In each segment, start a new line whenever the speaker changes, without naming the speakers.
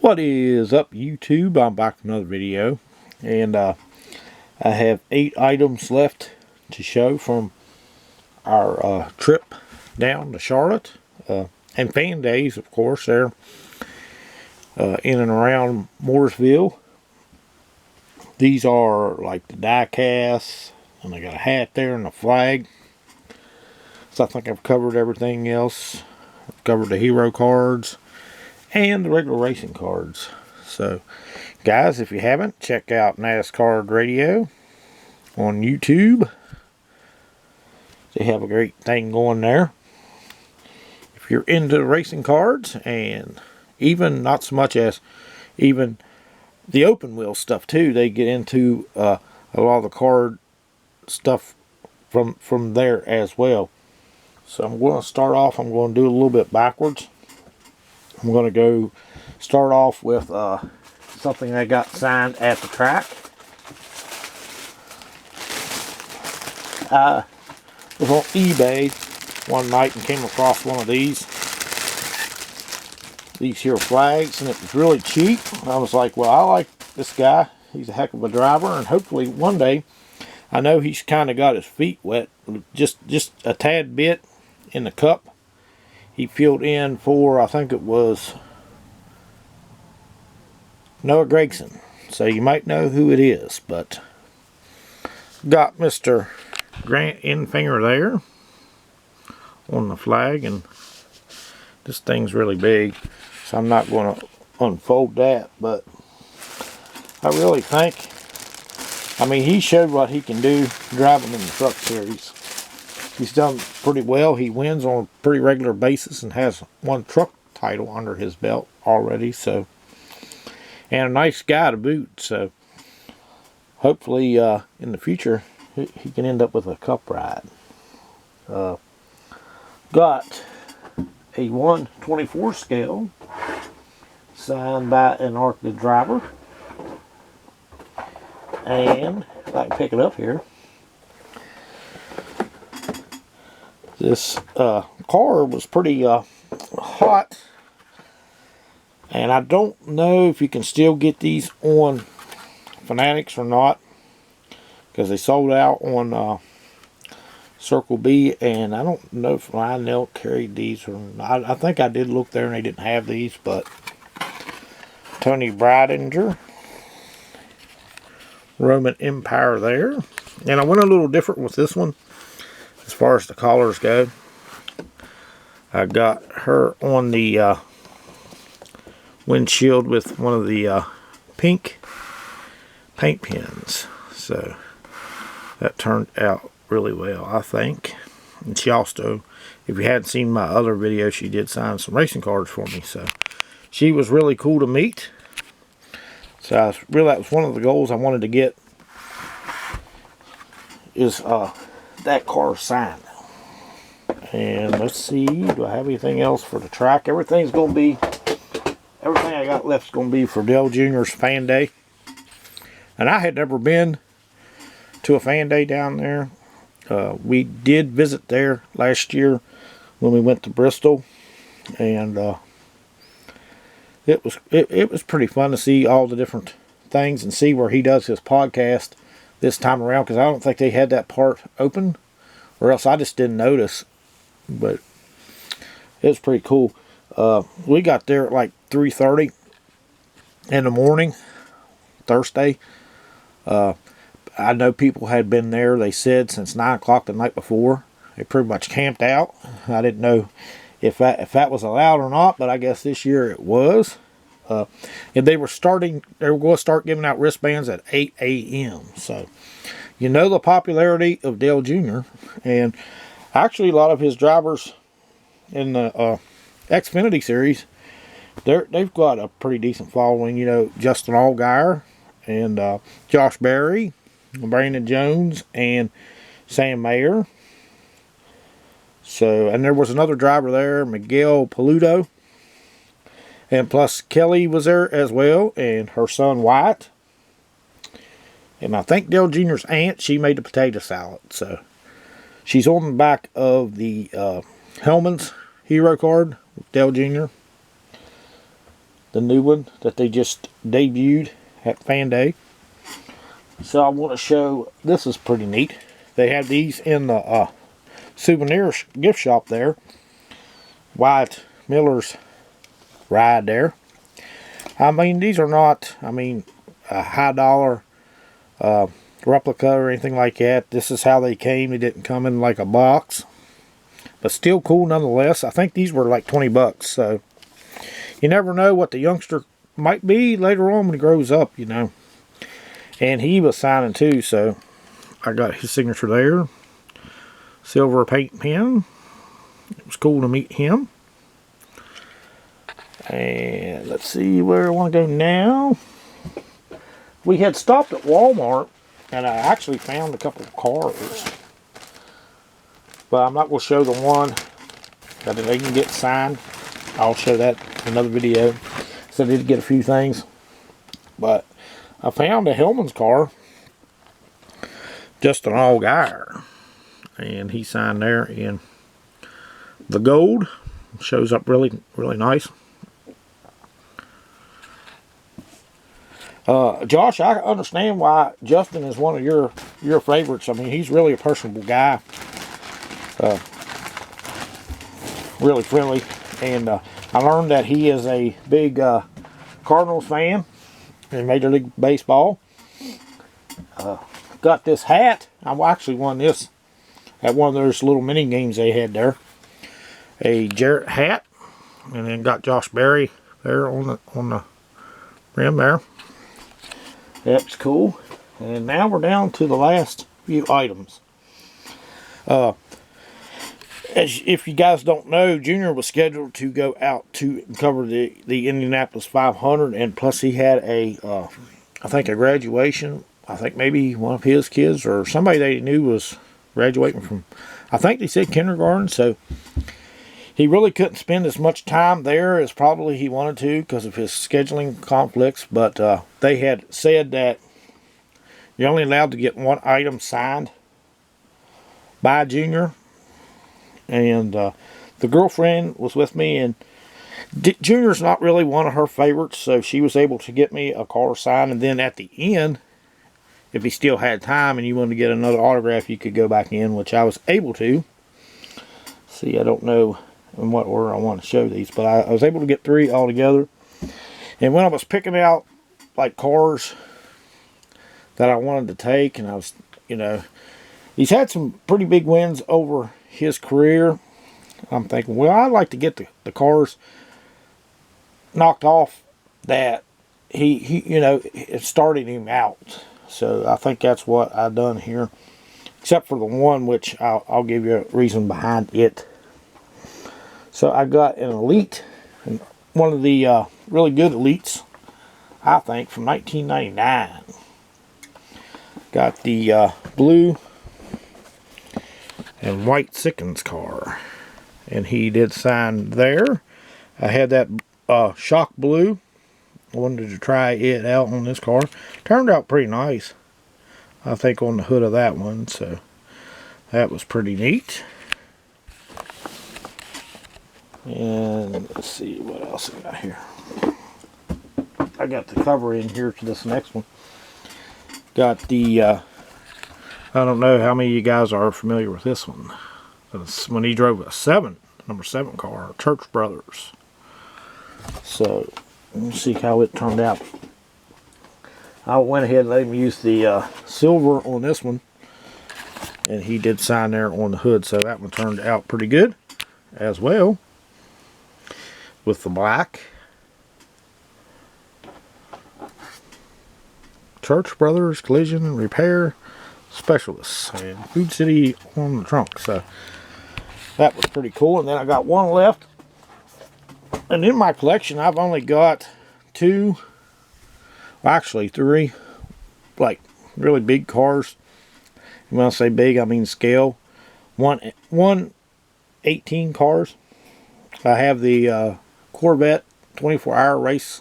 What is up, YouTube? I'm back with another video, and I have 8 items left to show from our trip down to Charlotte, and fan days, of course. They're in and around Mooresville. These are like the Diecasts, and I got a hat there and a flag. So I think I've covered everything else. I've covered the hero cards and the regular racing cards. So guys, if you haven't, check out NASCAR Radio on YouTube. They have a great thing going there. If you're into racing cards, and even not so much as even the open wheel stuff too, they get into a lot of the card stuff from there as well. So I'm going to start off, I'm going to do a little bit backwards. I'm going to go start off with something I got signed at the track. I was on eBay one night and came across one of these here flags, and it was really cheap. I was like, well, I like this guy. He's a heck of a driver, and hopefully one day, I know he's kind of got his feet wet, just a tad bit in the cup. He filled in for, I think it was Noah Gragson. So you might know who it is, but got Mr. Grant Enfinger there on the flag, and this thing's really big, so I'm not going to unfold that, but I really think, I mean, he showed what he can do driving in the truck series. He's done pretty well. He wins on a pretty regular basis and has one truck title under his belt already. So, and a nice guy to boot. So, hopefully in the future he can end up with a cup ride. Got a 1/24 scale signed by an ARCA driver, and if I can pick it up here. This car was pretty hot, and I don't know if you can still get these on Fanatics or not, because they sold out on Circle B, and I don't know if Lionel carried these or not. I think I did look there and they didn't have these, but Tony Bridinger, Roman Empire there. And I went a little different with this one as far as the collars go. I got her on the windshield with one of the pink paint pens. So that turned out really well, I think. And she also, if you hadn't seen my other video, she did sign some racing cards for me. So she was really cool to meet. So that was one of the goals I wanted to get, is that car signed. And let's see, do I have anything else for the track? Everything I got left is going to be for Dale Jr.'s fan day. And I had never been to a fan day down there. We did visit there last year when we went to Bristol, and it was pretty fun to see all the different things and see where he does his podcast this time around, because I don't think they had that part open, or else I just didn't notice. But it was pretty cool. We got there at like 3:30 in the morning, Thursday. I know people had been there, they said, since 9 o'clock the night before. They pretty much camped out. I didn't know if that was allowed or not, but I guess this year it was. And they were going to start giving out wristbands at 8 a.m. So, you know the popularity of Dale Jr. And actually a lot of his drivers in the Xfinity series, they've got a pretty decent following. You know, Justin Allgaier and Josh Berry, Brandon Jones, and Sam Mayer. So, and there was another driver there, Miguel Paludo. And plus Kelly was there as well, and her son Wyatt. And I think Dale Jr.'s aunt, she made the potato salad. So she's on the back of the Hellman's hero card with Dale Jr. the new one that they just debuted at Fan Day. So I want to show, this is pretty neat. They have these in the souvenir gift shop there. Wyatt Miller's ride there. I mean, these are not, I mean, a high dollar replica or anything like that. This is how they came. They didn't come in like a box, but still cool nonetheless. I think these were like 20 bucks. So you never know what the youngster might be later on when he grows up, you know. And he was signing too, so I got his signature there. Silver paint pen. It was cool to meet him. And let's see where I want to go now. We had stopped at Walmart, and I actually found a couple of cars. But I'm not going to show the one that they can get signed. I'll show that in another video. So I did get a few things. But I found a Hellman's car. Just an all-guyer. And he signed there in the gold. Shows up really, really nice. Josh, I understand why Justin is one of your favorites. I mean, he's really a personable guy. Really friendly. And I learned that he is a big Cardinals fan in Major League Baseball. Got this hat. I actually won this at one of those little mini games they had there. A Jarrett hat. And then got Josh Berry there on the rim there. That's cool. And now we're down to the last few items. If you guys don't know, Junior was scheduled to go out to cover the Indianapolis 500, and plus he had I think a graduation. I think maybe one of his kids or somebody they knew was graduating from, I think they said kindergarten, so he really couldn't spend as much time there as probably he wanted to because of his scheduling conflicts, but they had said that you're only allowed to get one item signed by Junior. And the girlfriend was with me, and Junior's not really one of her favorites, so she was able to get me a car signed. And then at the end, if he still had time and you wanted to get another autograph, you could go back in, which I was able to. See, I don't know in what order I want to show these, but I was able to get 3 altogether. And when I was picking out like cars that I wanted to take, and I was, you know, he's had some pretty big wins over his career. I'm thinking, well, I'd like to get the cars knocked off that he you know, it started him out. So I think that's what I've done here, except for the one which I'll give you a reason behind it. So I got an Elite, and one of the really good Elites, I think, from 1999. Got the blue and white Sickens car, and he did sign there. I had that shock blue. I wanted to try it out on this car. Turned out pretty nice, I think, on the hood of that one, so that was pretty neat. And let's see what else I got here. I got the cover in here to this next one. Got the I don't know how many of you guys are familiar with this one. It's when he drove a number 7 car, Church Brothers. So let's see how it turned out. I went ahead and let him use the silver on this one, and he did sign there on the hood, so that one turned out pretty good as well. With the black. Church Brothers Collision and Repair Specialists, and Food City on the trunk. So that was pretty cool. And then I got one left, and in my collection I've only got 2, well, actually 3, like really big cars. And when I say big, I mean scale. One 18 cars. I have the Corvette 24-hour race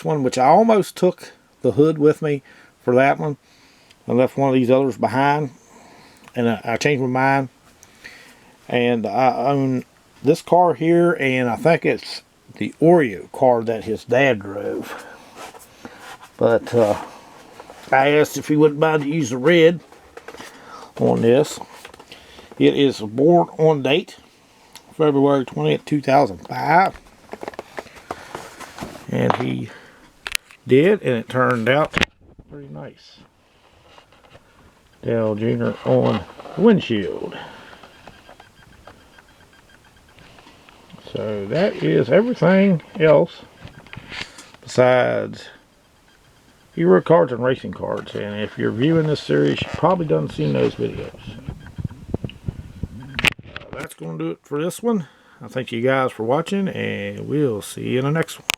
one, which I almost took the hood with me for that one. I left one of these others behind, and I changed my mind. And I own this car here, and I think it's the Oreo car that his dad drove. But I asked if he wouldn't mind to use the red on this. It is born on date, February 20th, 2005. And he did, and it turned out pretty nice. Dale Jr. on windshield. So that is everything else besides hero cards and racing cards. And if you're viewing this series, you probably done seen those videos. That's going to do it for this one. I thank you guys for watching, and we'll see you in the next one.